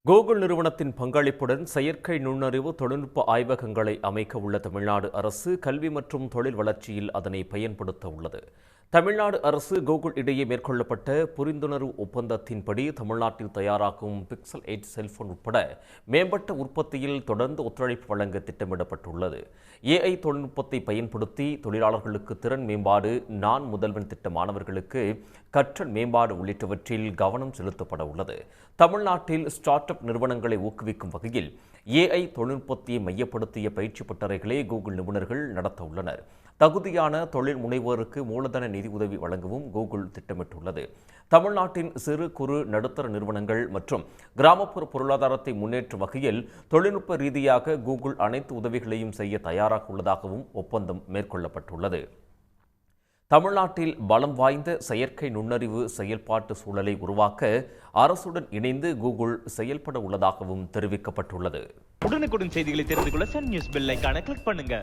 Google நிறுவனத்தின் பங்களிப்புடன் செயற்கை நுண்ணறிவு தொழில்நுட்ப ஆய்வகங்களை அமைக்க உள்ள தமிழ்நாடு அரசு கல்வி மற்றும் தொழில் வளர்ச்சியில் அதனை பயன்படுத்த உள்ளது. தமிழ்நாடு அரசு கூகுள் இடையே மேற்கொள்ளப்பட்ட புரிந்துணர்வு ஒப்பந்தத்தின்படி தமிழ்நாட்டில் தயாராகும் பிக்சல் 8 செல்போன் உட்பட மேம்பட்ட உற்பத்தியில் தொடர்ந்து ஒத்துழைப்பு வழங்க திட்டமிடப்பட்டுள்ளது. ஏஐ தொழில்நுட்பத்தை பயன்படுத்தி தொழிலாளர்களுக்கு திறன் மேம்பாடு, நான் முதல்வன் திட்ட மாணவர்களுக்கு கற்றல் மேம்பாடு உள்ளிட்டவற்றில் கவனம் செலுத்தப்பட உள்ளது. தமிழ்நாட்டில் ஸ்டார்ட் அப் நிறுவனங்களை ஊக்குவிக்கும் வகையில் ஏஐ தொழில்நுட்பத்தை மையப்படுத்திய பயிற்சி பட்டறைகளை கூகுள் நிபுணர்கள் நடத்த உள்ளனர். தகுதியான தொழில் முனைவோருக்கு மூலதன நிதி உதவி வழங்கவும் கூகுள் திட்டமிட்டுள்ளது. தமிழ்நாட்டின் சிறு குறு நடுத்தர நிறுவனங்கள் மற்றும் கிராமப்புற பொருளாதாரத்தை முன்னேற்றும் வகையில் தொழில்நுட்ப ரீதியாக கூகுள் அனைத்து உதவிகளையும் செய்ய தயாராக உள்ளதாகவும் ஒப்பந்தம் மேற்கொள்ளப்பட்டுள்ளது. தமிழ்நாட்டில் பலம் வாய்ந்த செயற்கை நுண்ணறிவு செயல்பாட்டு சூழலை உருவாக்க அரசுடன் இணைந்து கூகுள் செயல்பட உள்ளதாகவும் தெரிவிக்கப்பட்டுள்ளது. உடனுக்குடன் செய்திகளை தெரிந்து கொள்ள சன் நியூஸ் பெல் ஐகானை கிளிக் பண்ணுங்க.